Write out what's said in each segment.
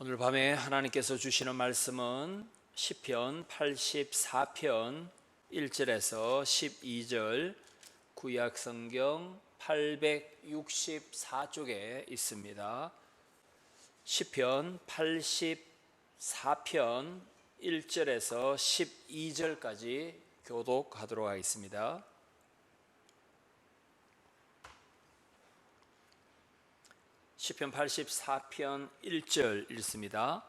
오늘 밤에 하나님께서 주시는 말씀은 시편 84편 1절에서 12절, 구약 성경 864쪽에 있습니다. 시편 84편 1절에서 12절까지 교독하도록 하겠습니다. 시편 84편 1절 읽습니다.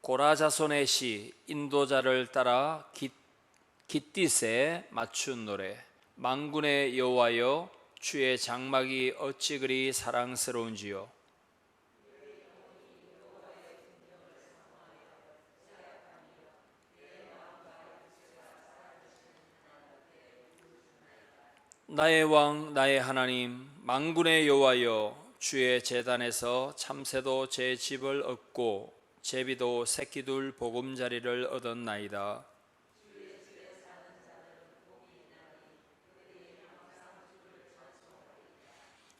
고라 자손의 시, 인도자를 따라 깃딧에 맞춘 노래. 만군의 여호와여, 주의 장막이 어찌 그리 사랑스러운지요. 나의 왕 나의 하나님, 만군의 여호와여, 주의 제단에서 참새도 제 집을 얻고 제비도 새끼둘 보금자리를 얻었나이다.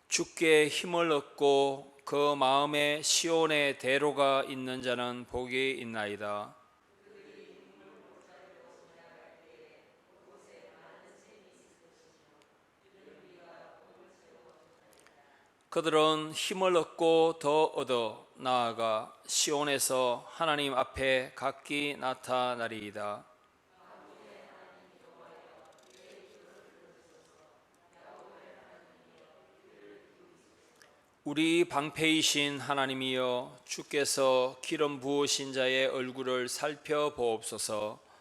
주께 힘을 얻고 그 마음에 시온의 대로가 있는 자는 복이 있나이다. 그들은 힘을 얻고 더 얻어 나아가 시온에서 하나님 앞에 각기 나타나리이다. 우리 방패이신 하나님이여, 주께서 기름 부으신 자의 얼굴을 살펴보옵소서.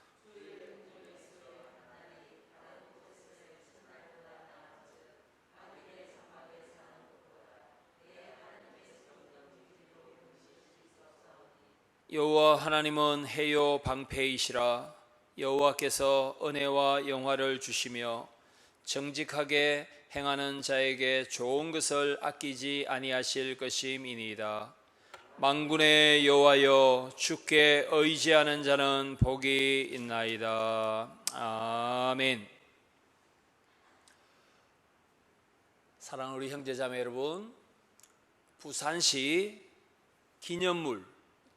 여호와 하나님은 해요 방패이시라. 여호와께서 은혜와 영화를 주시며 정직하게 행하는 자에게 좋은 것을 아끼지 아니하실 것임이니이다. 만군의 여호와여, 주께 의지하는 자는 복이 있나이다. 아멘. 사랑하는 우리 형제자매 여러분, 부산시 기념물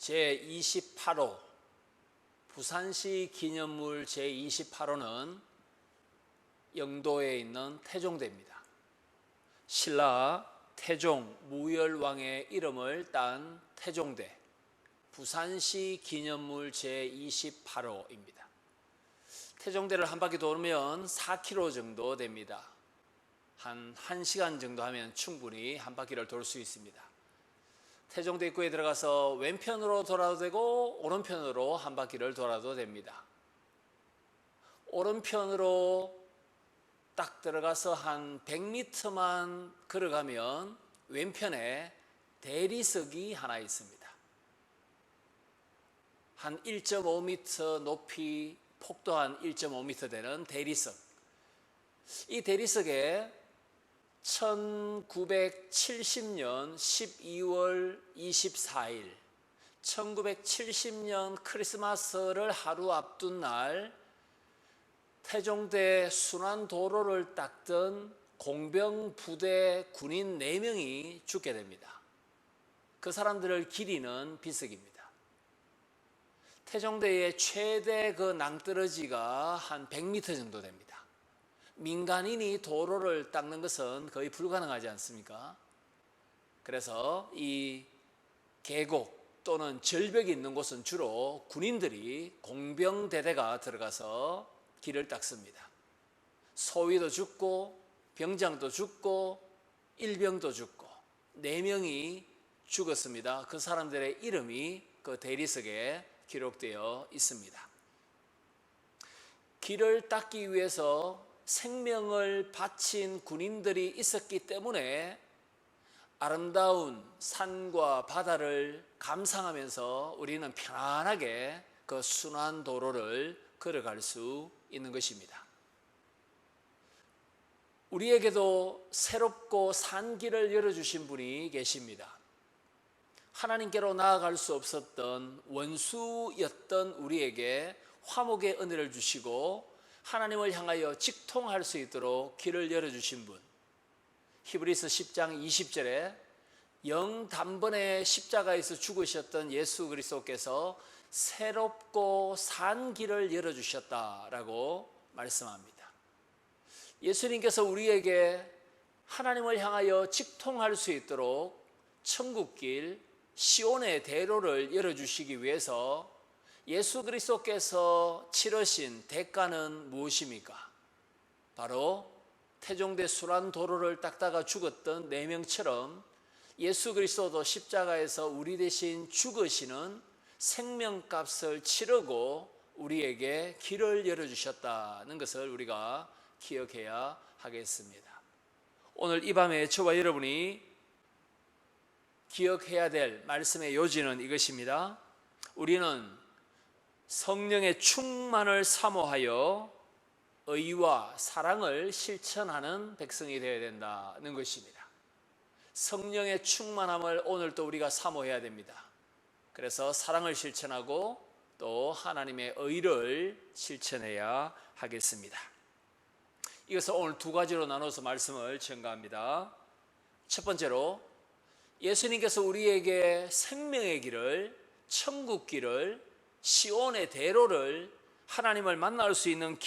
제28호, 부산시 기념물 제28호는 영도에 있는 태종대입니다. 신라 태종 무열왕의 이름을 딴 태종대, 부산시 기념물 제28호입니다. 태종대를 한 바퀴 돌면 4km 정도 됩니다. 한 1시간 정도 하면 충분히 한 바퀴를 돌 수 있습니다. 태종대 입구에 들어가서 왼편으로 돌아도 되고 오른편으로 한 바퀴를 돌아도 됩니다. 오른편으로 딱 들어가서 한 100m만 걸어가면 왼편에 대리석이 하나 있습니다. 한 1.5m 높이, 폭도 한 1.5m 되는 대리석. 이 대리석에 1970년 12월 24일 1970년 크리스마스를 하루 앞둔 날 태종대 순환도로를 닦던 공병부대 군인 4명이 죽게 됩니다. 그 사람들을 기리는 비석입니다. 태종대의 최대 그 낭떠러지가 한 100m 정도 됩니다. 민간인이 도로를 닦는 것은 거의 불가능하지 않습니까? 그래서 이 계곡 또는 절벽이 있는 곳은 주로 군인들이 공병대대가 들어가서 길을 닦습니다. 소위도 죽고 병장도 죽고 일병도 죽고 4명이 죽었습니다. 그 사람들의 이름이 그 대리석에 기록되어 있습니다. 길을 닦기 위해서 생명을 바친 군인들이 있었기 때문에 아름다운 산과 바다를 감상하면서 우리는 편안하게 그 순환도로를 걸어갈 수 있는 것입니다. 우리에게도 새롭고 산 길을 열어주신 분이 계십니다. 하나님께로 나아갈 수 없었던 원수였던 우리에게 화목의 은혜를 주시고 하나님을 향하여 직통할 수 있도록 길을 열어주신 분, 히브리서 10장 20절에 영 단번에 십자가에서 죽으셨던 예수 그리스도께서 새롭고 산 길을 열어주셨다라고 말씀합니다. 예수님께서 우리에게 하나님을 향하여 직통할 수 있도록 천국길 시온의 대로를 열어주시기 위해서 예수 그리스도께서 치르신 대가는 무엇입니까? 바로 태종대 수란도로를 닦다가 죽었던 4명처럼 예수 그리스도도 십자가에서 우리 대신 죽으시는 생명값을 치르고 우리에게 길을 열어주셨다는 것을 우리가 기억해야 하겠습니다. 오늘 이 밤에 저와 여러분이 기억해야 될 말씀의 요지는 이것입니다. 우리는 성령의 충만을 사모하여 의와 사랑을 실천하는 백성이 되어야 된다는 것입니다. 성령의 충만함을 오늘 또 우리가 사모해야 됩니다. 그래서 사랑을 실천하고 또 하나님의 의를 실천해야 하겠습니다. 이것을 오늘 2가지로 나눠서 말씀을 전가합니다. 첫 번째로 예수님께서 우리에게 생명의 길을, 천국 길을, 시온의 대로를, 하나님을 만날 수 있는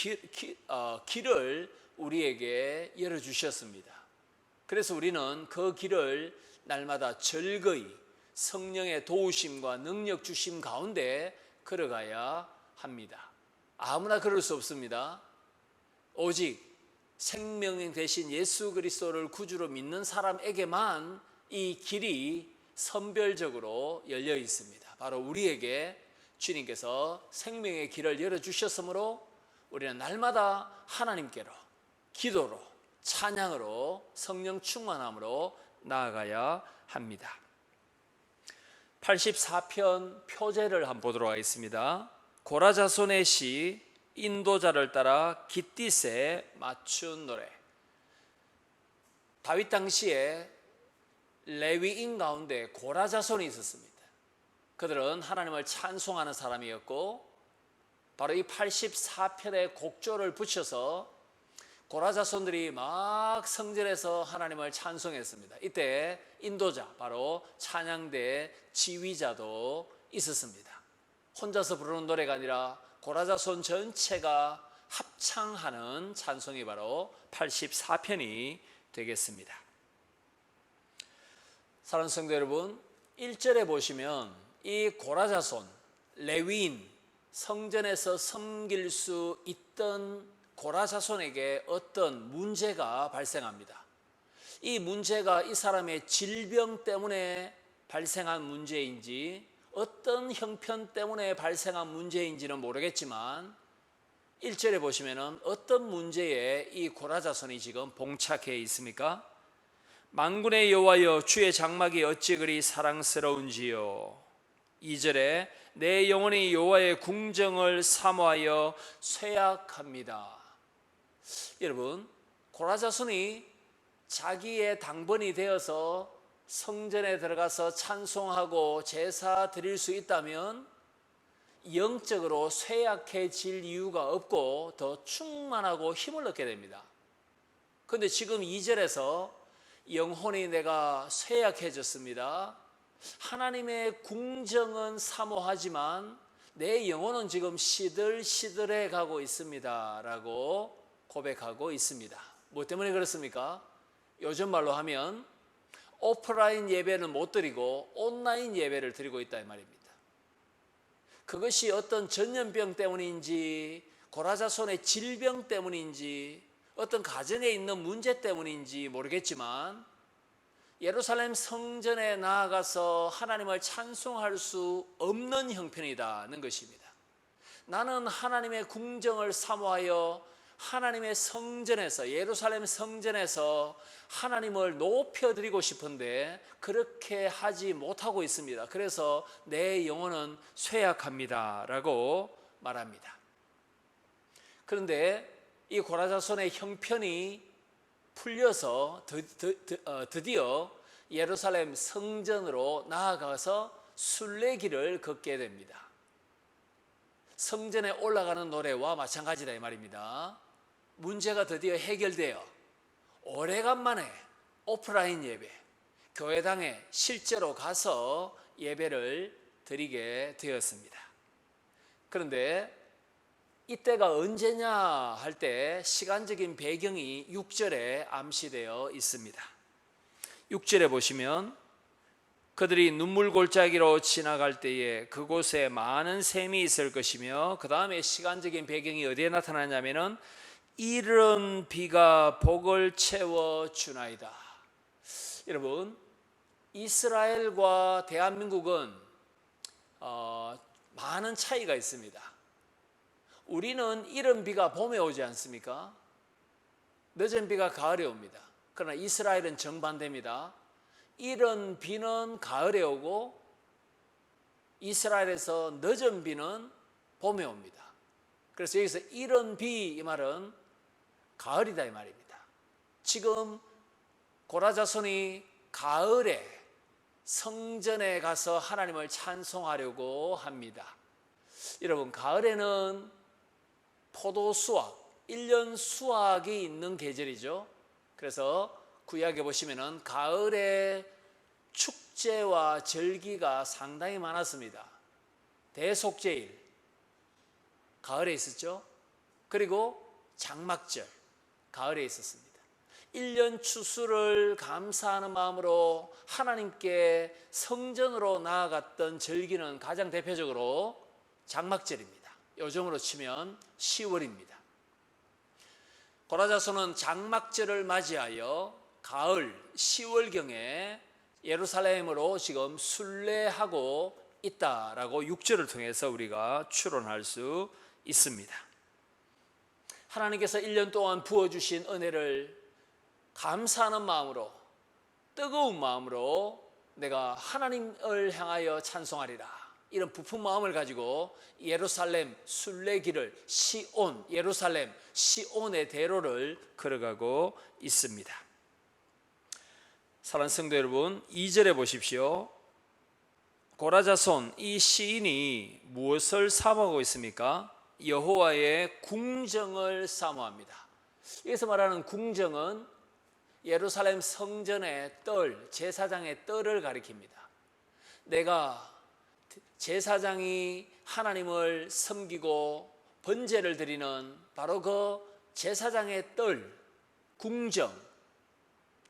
길을 우리에게 열어주셨습니다. 그래서 우리는 그 길을 날마다 즐거이 성령의 도우심과 능력 주심 가운데 걸어가야 합니다. 아무나 걸을 수 없습니다. 오직 생명 대신 예수 그리스도를 구주로 믿는 사람에게만 이 길이 선별적으로 열려 있습니다. 바로 우리에게 주님께서 생명의 길을 열어주셨으므로 우리는 날마다 하나님께로 기도로 찬양으로 성령 충만함으로 나아가야 합니다. 84편 표제를 한번 보도록 하겠습니다. 고라자손의 시 인도자를 따라 깃딧에 맞춘 노래. 다윗 당시에 레위인 가운데 고라자손이 있었습니다. 그들은 하나님을 찬송하는 사람이었고 바로 이 84편의 곡조를 붙여서 고라자손들이 막 성전에서 하나님을 찬송했습니다. 이때 인도자, 바로 찬양대 지휘자도 있었습니다. 혼자서 부르는 노래가 아니라 고라자손 전체가 합창하는 찬송이 바로 84편이 되겠습니다. 사랑하는 성도 여러분, 1절에 보시면 이 고라자손, 레위인, 성전에서 섬길 수 있던 고라자손에게 어떤 문제가 발생합니다. 이 문제가 이 사람의 질병 때문에 발생한 문제인지 어떤 형편 때문에 발생한 문제인지는 모르겠지만 1절에 보시면 어떤 문제에 이 고라자손이 지금 봉착해 있습니까? 만군의 여호와여, 주의 장막이 어찌 그리 사랑스러운지요. 2절에 내 영혼이 여호와의 궁정을 사모하여 쇠약합니다. 여러분, 고라자손이 자기의 당번이 되어서 성전에 들어가서 찬송하고 제사 드릴 수 있다면 영적으로 쇠약해질 이유가 없고 더 충만하고 힘을 얻게 됩니다. 그런데 지금 2절에서 영혼이 내가 쇠약해졌습니다. 하나님의 궁정은 사모하지만 내 영혼은 지금 시들시들해 가고 있습니다 라고 고백하고 있습니다. 뭐 때문에 그렇습니까? 요즘 말로 하면 오프라인 예배는 못 드리고 온라인 예배를 드리고 있다 이 말입니다. 그것이 어떤 전염병 때문인지 고라자손의 질병 때문인지 어떤 가정에 있는 문제 때문인지 모르겠지만 예루살렘 성전에 나아가서 하나님을 찬송할 수 없는 형편이다는 것입니다. 나는 하나님의 궁정을 사모하여 하나님의 성전에서, 예루살렘 성전에서 하나님을 높여드리고 싶은데 그렇게 하지 못하고 있습니다. 그래서 내 영혼은 쇠약합니다 라고 말합니다. 그런데 이 고라자손의 형편이 풀려서 드디어 예루살렘 성전으로 나아가서 순례길을 걷게 됩니다. 성전에 올라가는 노래와 마찬가지다 이 말입니다. 문제가 드디어 해결되어 오래간만에 오프라인 예배, 교회당에 실제로 가서 예배를 드리게 되었습니다. 그런데 이때가 언제냐 할 때 시간적인 배경이 6절에 암시되어 있습니다. 6절에 보시면 그들이 눈물 골짜기로 지나갈 때에 그곳에 많은 샘이 있을 것이며, 그 다음에 시간적인 배경이 어디에 나타나냐면은 이른 비가 복을 채워 주나이다. 여러분, 이스라엘과 대한민국은 많은 차이가 있습니다. 우리는 이른 비가 봄에 오지 않습니까? 늦은 비가 가을에 옵니다. 그러나 이스라엘은 정반대입니다. 이른 비는 가을에 오고 이스라엘에서 늦은 비는 봄에 옵니다. 그래서 여기서 이른 비 이 말은 가을이다 이 말입니다. 지금 고라자손이 가을에 성전에 가서 하나님을 찬송하려고 합니다. 여러분, 가을에는 포도 수확, 1년 수확이 있는 계절이죠. 그래서 구약에 보시면은 가을에 축제와 절기가 상당히 많았습니다. 대속제일 가을에 있었죠. 그리고 장막절 가을에 있었습니다. 1년 추수를 감사하는 마음으로 하나님께 성전으로 나아갔던 절기는 가장 대표적으로 장막절입니다. 요즘으로 치면 10월입니다. 고라자손은 장막절을 맞이하여 가을 10월경에 예루살렘으로 지금 순례하고 있다라고 6절을 통해서 우리가 추론할 수 있습니다. 하나님께서 1년 동안 부어주신 은혜를 감사하는 마음으로, 뜨거운 마음으로 내가 하나님을 향하여 찬송하리라, 이런 부푼 마음을 가지고 예루살렘 순례길을 시온, 예루살렘 시온의 대로를 걸어가고 있습니다. 사랑하는 성도 여러분, 2절에 보십시오. 고라자손 이 시인이 무엇을 사모하고 있습니까? 여호와의 궁정을 사모합니다. 여기서 말하는 궁정은 예루살렘 성전의 뜰, 제사장의 뜰을 가리킵니다. 내가 제사장이 하나님을 섬기고 번제를 드리는 바로 그 제사장의 뜰, 궁정,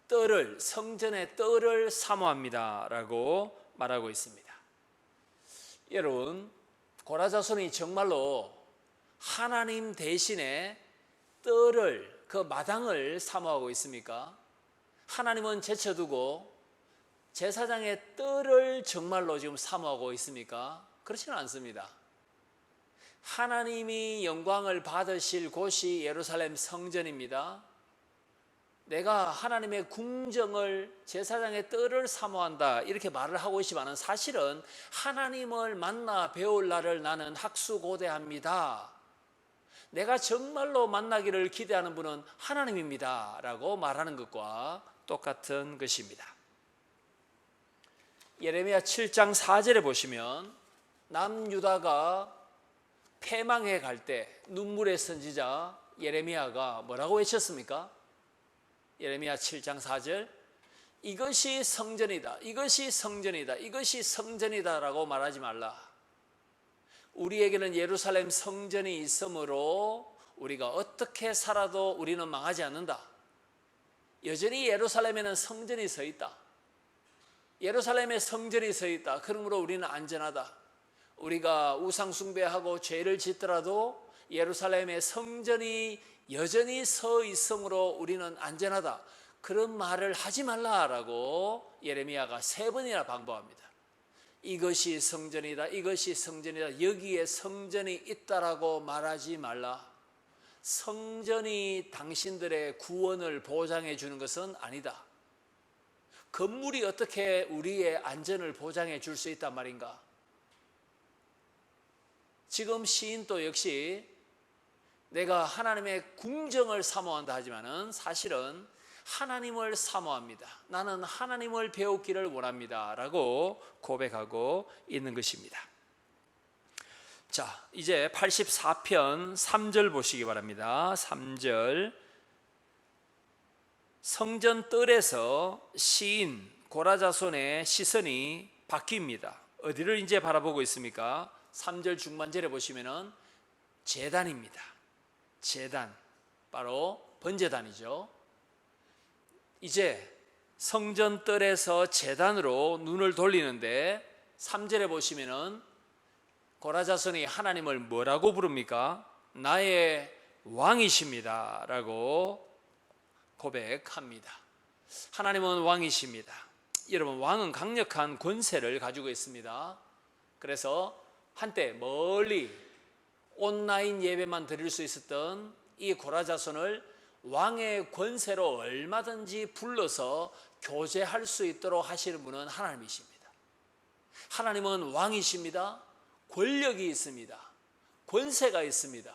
뜰을, 성전의 뜰을 사모합니다 라고 말하고 있습니다. 여러분, 고라자손이 정말로 하나님 대신에 뜰을, 그 마당을 사모하고 있습니까? 하나님은 제쳐두고 제사장의 뜰을 정말로 지금 사모하고 있습니까? 그렇지는 않습니다. 하나님이 영광을 받으실 곳이 예루살렘 성전입니다. 내가 하나님의 궁정을, 제사장의 뜰을 사모한다 이렇게 말을 하고 있지만 사실은 하나님을 만나 배울 날을 나는 학수고대합니다. 내가 정말로 만나기를 기대하는 분은 하나님입니다 라고 말하는 것과 똑같은 것입니다. 예레미야 7장 4절에 보시면 남유다가 패망해 갈 때 눈물의 선지자 예레미야가 뭐라고 외쳤습니까? 예레미야 7장 4절, 이것이 성전이다, 이것이 성전이다, 이것이 성전이다 라고 말하지 말라. 우리에게는 예루살렘 성전이 있으므로 우리가 어떻게 살아도 우리는 망하지 않는다. 여전히 예루살렘에는 성전이 서 있다. 예루살렘에 성전이 서 있다. 그러므로 우리는 안전하다. 우리가 우상 숭배하고 죄를 짓더라도 예루살렘에 성전이 여전히 서 있으므로 우리는 안전하다. 그런 말을 하지 말라라고 예레미야가 3번이나 방법합니다. 이것이 성전이다, 이것이 성전이다, 여기에 성전이 있다라고 말하지 말라. 성전이 당신들의 구원을 보장해 주는 것은 아니다. 건물이 어떻게 우리의 안전을 보장해 줄 수 있단 말인가? 지금 시인도 역시 내가 하나님의 궁정을 사모한다 하지만은 사실은 하나님을 사모합니다. 나는 하나님을 배우기를 원합니다 라고 고백하고 있는 것입니다. 자, 이제 84편 3절 보시기 바랍니다. 3절, 성전 뜰에서 시인 고라자손의 시선이 바뀝니다. 어디를 이제 바라보고 있습니까? 3절 중반절에 보시면은 제단입니다. 제단, 바로 번제단이죠. 이제 성전 뜰에서 제단으로 눈을 돌리는데 3절에 보시면은 고라자손이 하나님을 뭐라고 부릅니까? 나의 왕이십니다 라고 고백합니다. 하나님은 왕이십니다. 여러분, 왕은 강력한 권세를 가지고 있습니다. 그래서 한때 멀리 온라인 예배만 드릴 수 있었던 이 고라자손을 왕의 권세로 얼마든지 불러서 교제할 수 있도록 하시는 분은 하나님이십니다. 하나님은 왕이십니다. 권력이 있습니다. 권세가 있습니다.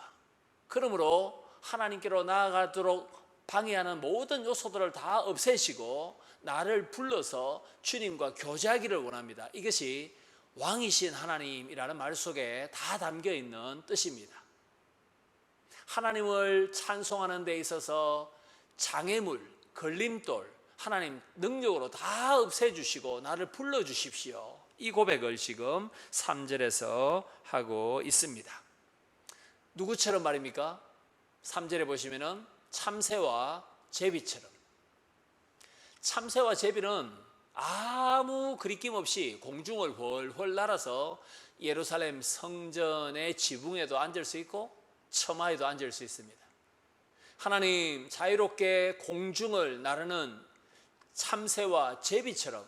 그러므로 하나님께로 나아가도록 방해하는 모든 요소들을 다 없애시고 나를 불러서 주님과 교제하기를 원합니다. 이것이 왕이신 하나님이라는 말 속에 다 담겨 있는 뜻입니다. 하나님을 찬송하는 데 있어서 장애물, 걸림돌, 하나님 능력으로 다 없애주시고 나를 불러주십시오. 이 고백을 지금 3절에서 하고 있습니다. 누구처럼 말입니까? 3절에 보시면은 참새와 제비처럼. 참새와 제비는 아무 그리낌 없이 공중을 훨훨 날아서 예루살렘 성전의 지붕에도 앉을 수 있고 처마에도 앉을 수 있습니다. 하나님 자유롭게 공중을 나르는 참새와 제비처럼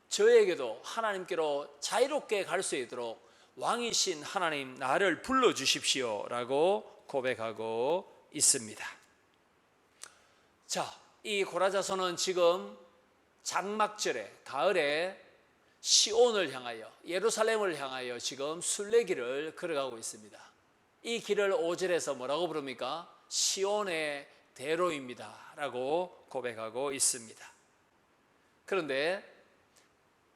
저에게도 하나님께로 자유롭게 갈 수 있도록 왕이신 하나님 나를 불러주십시오 라고 고백하고 있습니다. 자, 이 고라자손은 지금 장막절에 가을에 시온을 향하여 예루살렘을 향하여 지금 순례길을 걸어가고 있습니다. 이 길을 5절에서 뭐라고 부릅니까? 시온의 대로입니다 라고 고백하고 있습니다. 그런데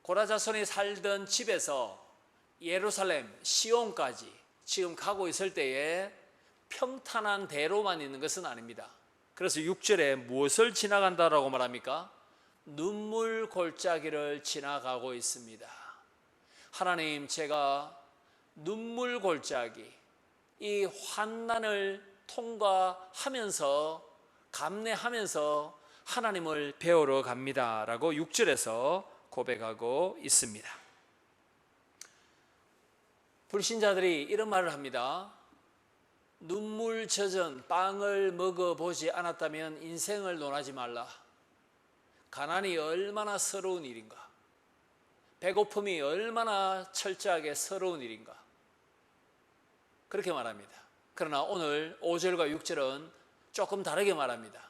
고라자손이 살던 집에서 예루살렘 시온까지 지금 가고 있을 때에 평탄한 대로만 있는 것은 아닙니다. 그래서 6절에 무엇을 지나간다라고 말합니까? 눈물 골짜기를 지나가고 있습니다. 하나님, 제가 눈물 골짜기, 이 환난을 통과하면서 감내하면서 하나님을 배우러 갑니다 라고 6절에서 고백하고 있습니다. 불신자들이 이런 말을 합니다. 눈물 젖은 빵을 먹어보지 않았다면 인생을 논하지 말라. 가난이 얼마나 서러운 일인가, 배고픔이 얼마나 철저하게 서러운 일인가, 그렇게 말합니다. 그러나 오늘 5절과 6절은 조금 다르게 말합니다.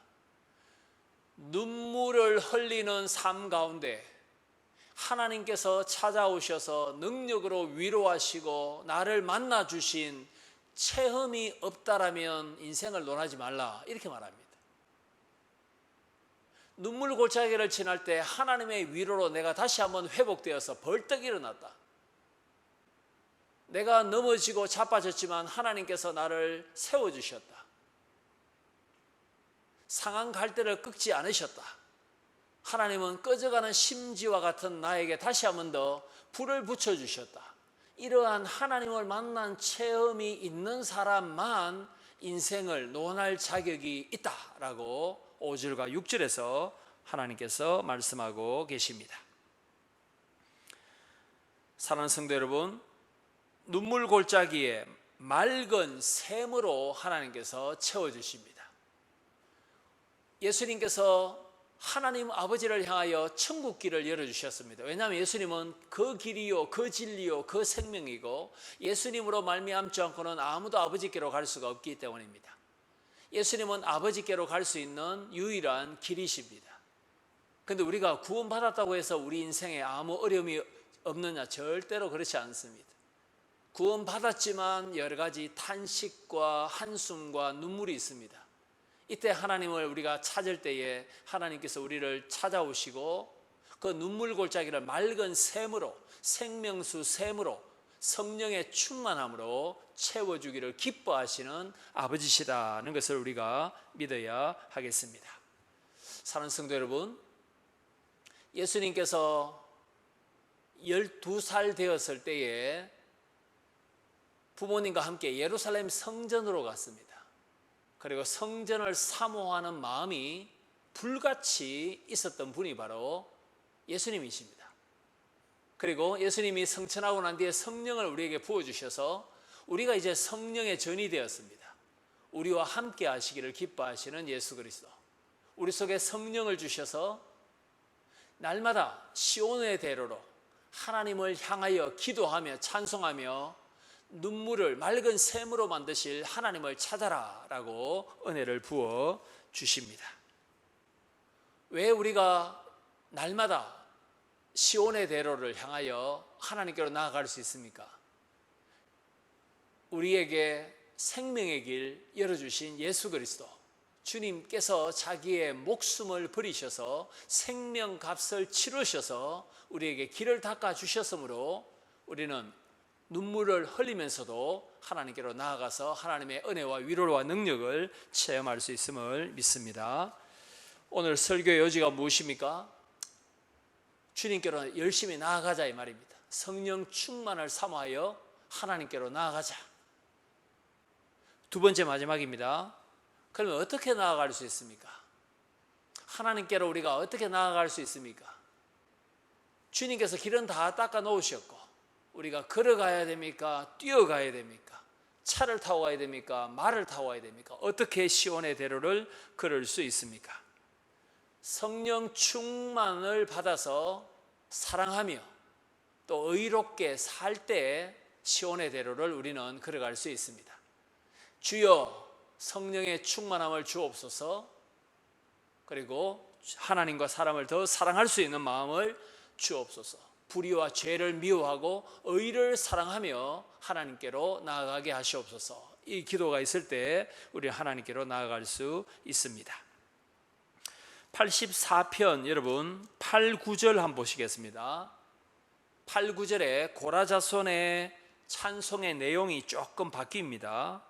눈물을 흘리는 삶 가운데 하나님께서 찾아오셔서 능력으로 위로하시고 나를 만나주신 체험이 없다라면 인생을 논하지 말라, 이렇게 말합니다. 눈물 골짜기를 지날 때 하나님의 위로로 내가 다시 한번 회복되어서 벌떡 일어났다. 내가 넘어지고 자빠졌지만 하나님께서 나를 세워주셨다. 상한 갈대를 꺾지 않으셨다. 하나님은 꺼져가는 심지와 같은 나에게 다시 한번 더 불을 붙여주셨다. 이러한 하나님을 만난 체험이 있는 사람만 인생을 논할 자격이 있다라고 5절과 6절에서 하나님께서 말씀하고 계십니다. 사랑하는 성도 여러분, 눈물 골짜기에 맑은 샘으로 하나님께서 채워주십니다. 예수님께서 하나님 아버지를 향하여 천국 길을 열어주셨습니다. 왜냐하면 예수님은 그 길이요 그 진리요 그 생명이고 예수님으로 말미암지 않고는 아무도 아버지께로 갈 수가 없기 때문입니다. 예수님은 아버지께로 갈 수 있는 유일한 길이십니다. 그런데 우리가 구원받았다고 해서 우리 인생에 아무 어려움이 없느냐? 절대로 그렇지 않습니다. 구원받았지만 여러 가지 탄식과 한숨과 눈물이 있습니다. 이때 하나님을 우리가 찾을 때에 하나님께서 우리를 찾아오시고 그 눈물 골짜기를 맑은 샘으로, 생명수 샘으로, 성령의 충만함으로 채워주기를 기뻐하시는 아버지시다는 것을 우리가 믿어야 하겠습니다. 사랑하는 성도 여러분, 예수님께서 12살 되었을 때에 부모님과 함께 예루살렘 성전으로 갔습니다. 그리고 성전을 사모하는 마음이 불같이 있었던 분이 바로 예수님이십니다. 그리고 예수님이 성천하고 난 뒤에 성령을 우리에게 부어주셔서 우리가 이제 성령의 전이 되었습니다. 우리와 함께 하시기를 기뻐하시는 예수 그리스도, 우리 속에 성령을 주셔서 날마다 시온의 대로로 하나님을 향하여 기도하며 찬송하며 눈물을 맑은 샘으로 만드실 하나님을 찾아라 라고 은혜를 부어 주십니다. 왜 우리가 날마다 시온의 대로를 향하여 하나님께로 나아갈 수 있습니까? 우리에게 생명의 길 열어주신 예수 그리스도, 주님께서 자기의 목숨을 버리셔서 생명값을 치르셔서 우리에게 길을 닦아주셨으므로 우리는 눈물을 흘리면서도 하나님께로 나아가서 하나님의 은혜와 위로와 능력을 체험할 수 있음을 믿습니다. 오늘 설교의 요지가 무엇입니까? 주님께로 열심히 나아가자 이 말입니다. 성령 충만을 사모하여 하나님께로 나아가자. 두 번째 마지막입니다. 그러면 어떻게 나아갈 수 있습니까? 하나님께로 우리가 어떻게 나아갈 수 있습니까? 주님께서 길은 다 닦아 놓으셨고 우리가 걸어가야 됩니까? 뛰어가야 됩니까? 차를 타고 가야 됩니까? 말을 타고 가야 됩니까? 어떻게 시온의 대로를 걸을 수 있습니까? 성령 충만을 받아서 사랑하며 또 의롭게 살 때 시온의 대로를 우리는 걸어갈 수 있습니다. 주여 성령의 충만함을 주옵소서. 그리고 하나님과 사람을 더 사랑할 수 있는 마음을 주옵소서. 불의와 죄를 미워하고 의를 사랑하며 하나님께로 나아가게 하시옵소서. 이 기도가 있을 때 우리 하나님께로 나아갈 수 있습니다. 84편 여러분 8, 9절 한번 보시겠습니다. 8, 9절에 고라자손의 찬송의 내용이 조금 바뀝니다.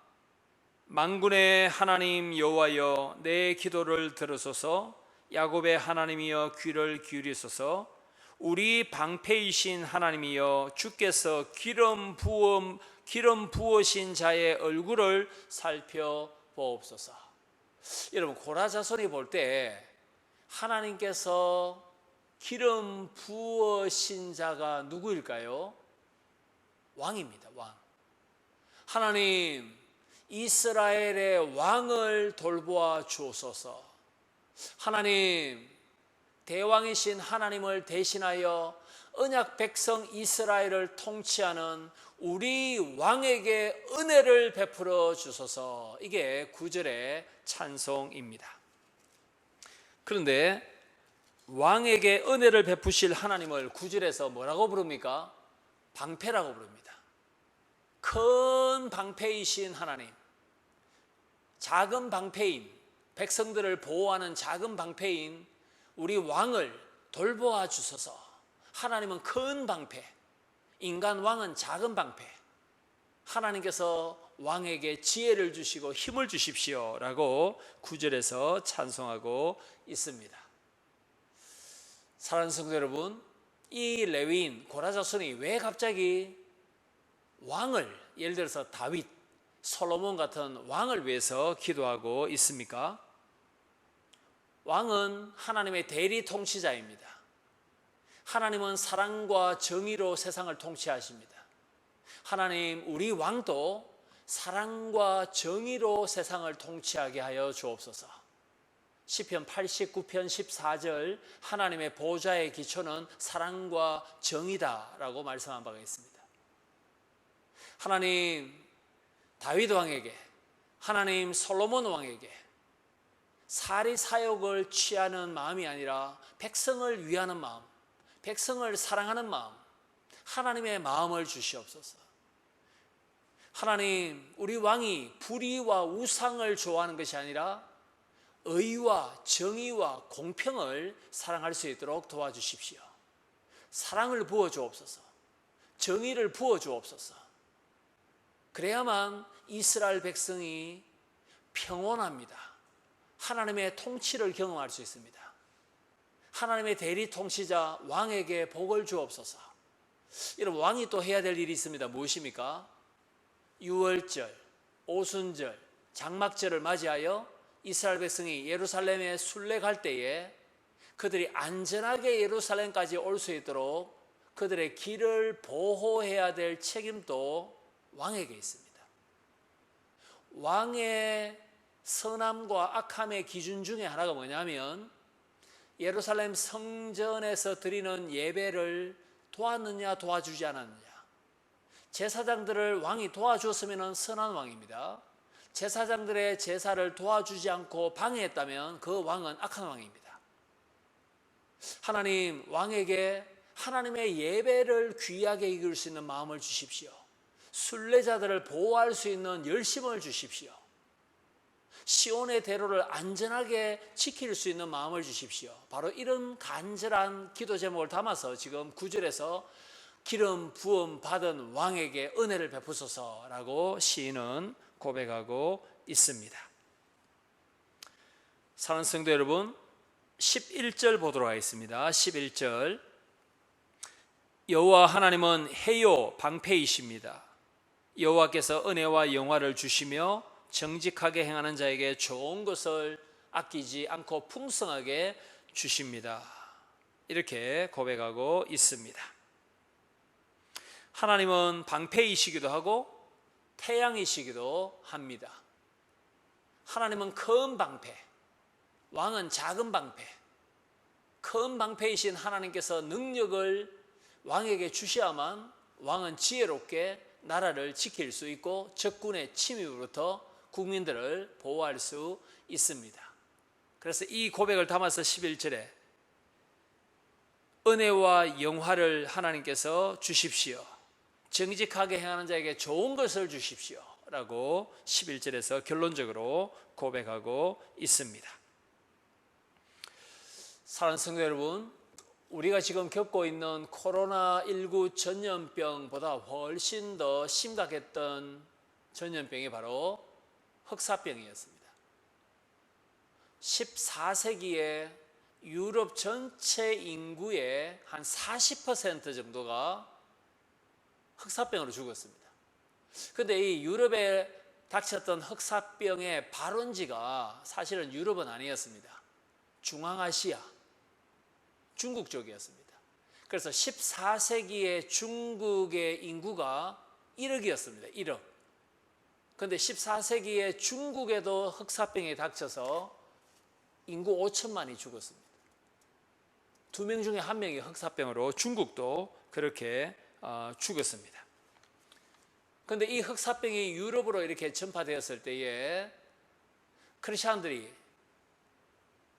만군의 하나님 여호와여 내 기도를 들으소서. 야곱의 하나님이여 귀를 기울이소서. 우리 방패이신 하나님이여 주께서 기름 부으신 자의 얼굴을 살펴보옵소서. 여러분 고라자손이 볼 때 하나님께서 기름 부으신 자가 누구일까요? 왕입니다. 왕. 하나님 이스라엘의 왕을 돌보아 주옵소서. 하나님 대왕이신 하나님을 대신하여 언약 백성 이스라엘을 통치하는 우리 왕에게 은혜를 베풀어 주소서. 이게 9절의 찬송입니다. 그런데 왕에게 은혜를 베푸실 하나님을 9절에서 뭐라고 부릅니까? 방패라고 부릅니다. 큰 방패이신 하나님, 작은 방패인, 백성들을 보호하는 작은 방패인 우리 왕을 돌보아 주소서. 하나님은 큰 방패, 인간 왕은 작은 방패. 하나님께서 왕에게 지혜를 주시고 힘을 주십시오 라고 9절에서 찬송하고 있습니다. 사랑하는 성도 여러분, 이 레위인 고라자손이 왜 갑자기 왕을, 예를 들어서 다윗, 솔로몬 같은 왕을 위해서 기도하고 있습니까? 왕은 하나님의 대리 통치자입니다. 하나님은 사랑과 정의로 세상을 통치하십니다. 하나님 우리 왕도 사랑과 정의로 세상을 통치하게 하여 주옵소서. 시편 89편 14절 하나님의 보좌의 기초는 사랑과 정의다라고 말씀한 바가 있습니다. 하나님 다윗 왕에게, 하나님 솔로몬 왕에게 사리 사욕을 취하는 마음이 아니라 백성을 위하는 마음, 백성을 사랑하는 마음, 하나님의 마음을 주시옵소서. 하나님 우리 왕이 불의와 우상을 좋아하는 것이 아니라 의와 정의와 공평을 사랑할 수 있도록 도와주십시오. 사랑을 부어 주옵소서. 정의를 부어 주옵소서. 그래야만 이스라엘 백성이 평온합니다. 하나님의 통치를 경험할 수 있습니다. 하나님의 대리 통치자 왕에게 복을 주옵소서. 여러분, 왕이 또 해야 될 일이 있습니다. 무엇입니까? 유월절, 오순절, 장막절을 맞이하여 이스라엘 백성이 예루살렘에 순례갈 때에 그들이 안전하게 예루살렘까지 올 수 있도록 그들의 길을 보호해야 될 책임도 왕에게 있습니다. 왕의 선함과 악함의 기준 중에 하나가 뭐냐면 예루살렘 성전에서 드리는 예배를 도왔느냐 도와주지 않았느냐. 제사장들을 왕이 도와주었으면 선한 왕입니다. 제사장들의 제사를 도와주지 않고 방해했다면 그 왕은 악한 왕입니다. 하나님, 왕에게 하나님의 예배를 귀하게 이길 수 있는 마음을 주십시오. 순례자들을 보호할 수 있는 열심을 주십시오. 시온의 대로를 안전하게 지킬 수 있는 마음을 주십시오. 바로 이런 간절한 기도 제목을 담아서 지금 9절에서 기름 부음 받은 왕에게 은혜를 베푸소서라고 시인은 고백하고 있습니다. 사랑하는 성도 여러분, 11절 보도록 하겠습니다. 11절, 여호와 하나님은 해요 방패이십니다. 여호와께서 은혜와 영화를 주시며 정직하게 행하는 자에게 좋은 것을 아끼지 않고 풍성하게 주십니다. 이렇게 고백하고 있습니다. 하나님은 방패이시기도 하고 태양이시기도 합니다. 하나님은 큰 방패, 왕은 작은 방패. 큰 방패이신 하나님께서 능력을 왕에게 주셔야만 왕은 지혜롭게 나라를 지킬 수 있고 적군의 침입으로부터 국민들을 보호할 수 있습니다. 그래서 이 고백을 담아서 11절에 은혜와 영화를 하나님께서 주십시오. 정직하게 행하는 자에게 좋은 것을 주십시오 라고 11절에서 결론적으로 고백하고 있습니다. 사랑하는 성도 여러분, 우리가 지금 겪고 있는 코로나19 전염병보다 훨씬 더 심각했던 전염병이 바로 흑사병이었습니다. 14세기에 유럽 전체 인구의 한 40% 정도가 흑사병으로 죽었습니다. 그런데 이 유럽에 닥쳤던 흑사병의 발원지가 사실은 유럽은 아니었습니다. 중앙아시아, 중국 쪽이었습니다. 그래서 14세기에 중국의 인구가 1억이었습니다. 1억. 그런데 14세기에 중국에도 흑사병이 닥쳐서 인구 5천만이 죽었습니다. 2명 중에 1명이 흑사병으로 중국도 그렇게 죽었습니다. 그런데 이 흑사병이 유럽으로 이렇게 전파되었을 때에 크리스천들이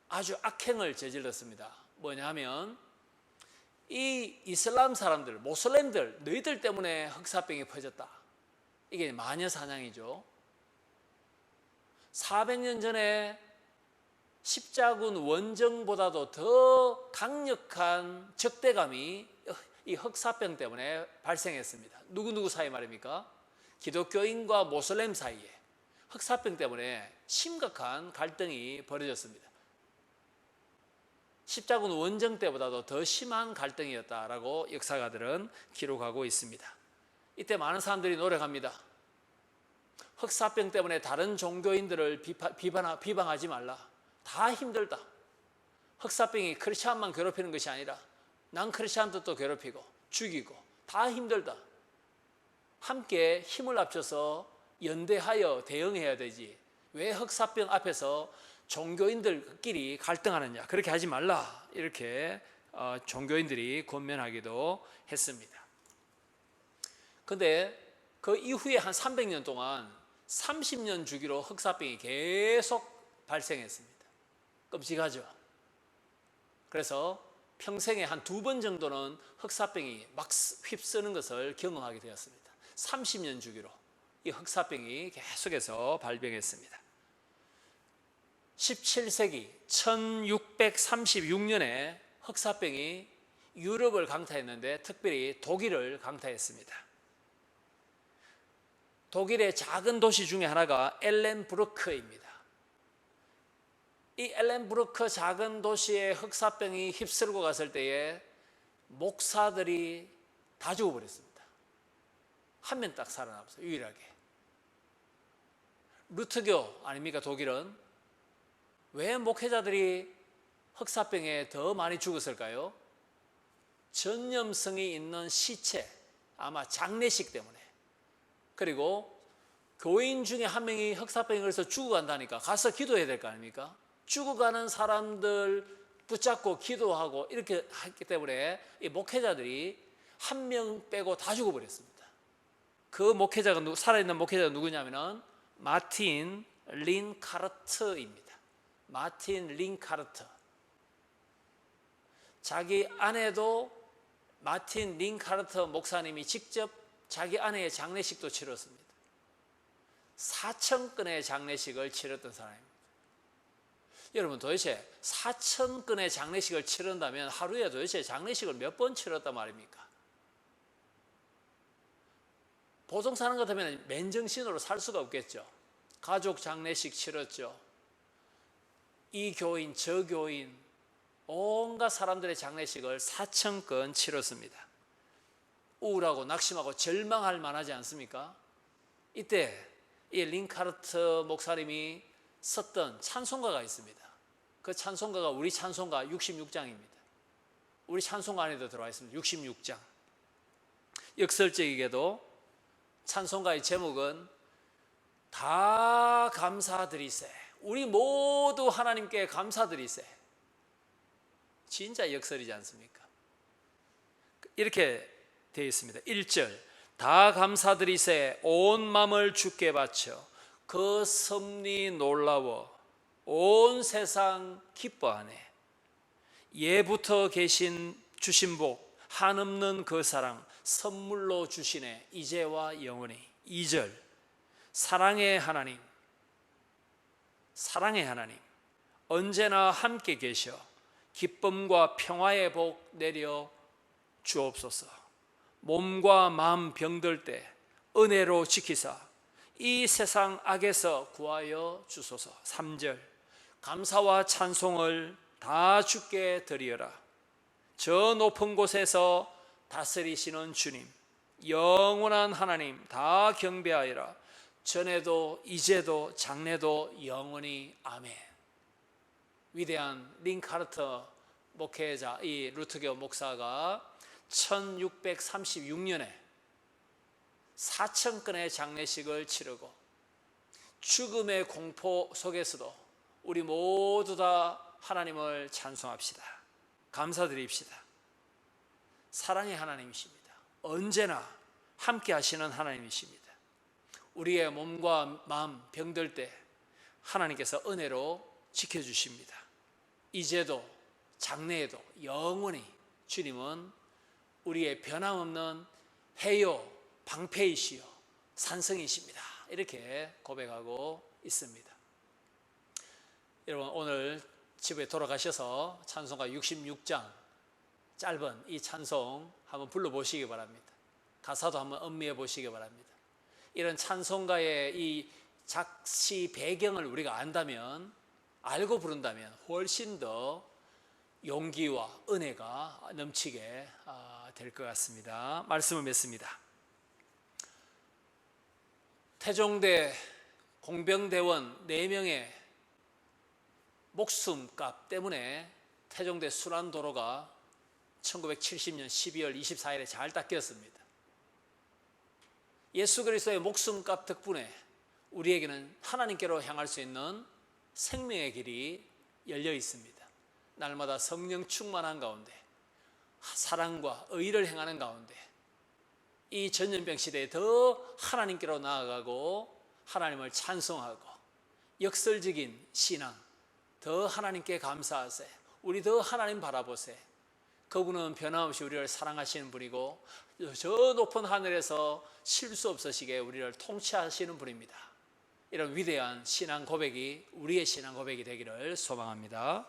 아주 악행을 저질렀습니다. 뭐냐면 이 이슬람 사람들, 모슬렘들, 너희들 때문에 흑사병이 퍼졌다. 이게 마녀 사냥이죠. 400년 전에 십자군 원정보다도 더 강력한 적대감이 이 흑사병 때문에 발생했습니다. 누구 사이 말입니까? 기독교인과 모슬렘 사이에 흑사병 때문에 심각한 갈등이 벌어졌습니다. 십자군 원정 때보다도 더 심한 갈등이었다라고 역사가들은 기록하고 있습니다. 이때 많은 사람들이 노력합니다. 흑사병 때문에 다른 종교인들을 비방하지 말라. 다 힘들다. 흑사병이 크리스찬만 괴롭히는 것이 아니라 난 크리스찬들도 괴롭히고 죽이고 다 힘들다. 함께 힘을 합쳐서 연대하여 대응해야 되지. 왜 흑사병 앞에서 종교인들끼리 갈등하느냐. 그렇게 하지 말라. 이렇게 종교인들이 권면하기도 했습니다. 그런데 그 이후에 한 300년 동안 30년 주기로 흑사병이 계속 발생했습니다. 끔찍하죠. 그래서 평생에 한 2번 정도는 흑사병이 막 휩쓰는 것을 경험하게 되었습니다. 30년 주기로 이 흑사병이 계속해서 발병했습니다. 17세기 1636년에 흑사병이 유럽을 강타했는데 특별히 독일을 강타했습니다. 독일의 작은 도시 중에 하나가 엘렌브루크입니다. 이 엘렌브루크 작은 도시에 흑사병이 휩쓸고 갔을 때에 목사들이 다 죽어버렸습니다. 한 명 딱 살아남았어요. 유일하게. 루트교 아닙니까? 독일은. 왜 목회자들이 흑사병에 더 많이 죽었을까요? 전염성이 있는 시체, 아마 장례식 때문에. 그리고 교인 중에 한 명이 흑사병에 걸려서 죽어간다니까 가서 기도해야 될 거 아닙니까? 죽어가는 사람들 붙잡고 기도하고 이렇게 했기 때문에 이 목회자들이 한 명 빼고 다 죽어버렸습니다. 그 목회자가 살아있는 목회자가 누구냐면은 마틴 린카르트입니다. 마틴 린카르트. 자기 아내도 마틴 린카르트 목사님이 직접 자기 아내의 장례식도 치렀습니다. 4,000건의 장례식을 치렀던 사람입니다. 여러분, 도대체 4,000건의 장례식을 치른다면 하루에 도대체 장례식을 몇 번 치렀단 말입니까? 보통 사는 것 같으면 맨정신으로 살 수가 없겠죠. 가족 장례식 치렀죠. 이 교인, 저 교인, 온갖 사람들의 장례식을 4,000건 치렀습니다. 우울하고 낙심하고 절망할 만하지 않습니까? 이때 이 린카르트 목사님이 썼던 찬송가가 있습니다. 그 찬송가가 우리 찬송가 66장입니다. 우리 찬송가 안에도 들어와 있습니다. 66장. 역설적이게도 찬송가의 제목은 다 감사드리세. 우리 모두 하나님께 감사드리세. 진짜 역설이지 않습니까? 이렇게 되어 있습니다. 1절 다 감사드리세 온 마음을 주께 바쳐 그 섭리 놀라워 온 세상 기뻐하네. 예부터 계신 주신 복 한없는 그 사랑 선물로 주시네 이제와 영원히. 2절 사랑의 하나님 언제나 함께 계셔 기쁨과 평화의 복 내려 주옵소서. 몸과 마음 병들 때 은혜로 지키사 이 세상 악에서 구하여 주소서. 3절 감사와 찬송을 다 주께 드리어라. 저 높은 곳에서 다스리시는 주님 영원한 하나님 다 경배하여라. 전에도 이제도 장래도 영원히 아멘. 위대한 린카르트 목회자 이 루트교 목사가 1636년에 4,000건의 장례식을 치르고 죽음의 공포 속에서도 우리 모두 다 하나님을 찬송합시다. 감사드립시다. 사랑의 하나님이십니다. 언제나 함께 하시는 하나님이십니다. 우리의 몸과 마음 병들 때 하나님께서 은혜로 지켜주십니다. 이제도 장래에도 영원히 주님은 우리의 변함없는 해요 방패이시요 산성이십니다. 이렇게 고백하고 있습니다. 여러분, 오늘 집에 돌아가셔서 찬송가 66장 짧은 이 찬송 한번 불러보시기 바랍니다. 가사도 한번 음미해 보시기 바랍니다. 이런 찬송가의 이 작시 배경을 우리가 안다면, 알고 부른다면 훨씬 더 용기와 은혜가 넘치게 될 것 같습니다. 말씀을 맺습니다. 태종대 공병대원 4명의 목숨값 때문에 태종대 순환도로가 1970년 12월 24일에 잘 닦였습니다. 예수 그리스도의 목숨값 덕분에 우리에게는 하나님께로 향할 수 있는 생명의 길이 열려 있습니다. 날마다 성령 충만한 가운데 사랑과 의를 행하는 가운데 이 전염병 시대에 더 하나님께로 나아가고 하나님을 찬송하고 역설적인 신앙, 더 하나님께 감사하세. 우리 더 하나님 바라보세. 그분은 변함없이 우리를 사랑하시는 분이고 저 높은 하늘에서 실수 없으시게 우리를 통치하시는 분입니다. 이런 위대한 신앙 고백이 우리의 신앙 고백이 되기를 소망합니다.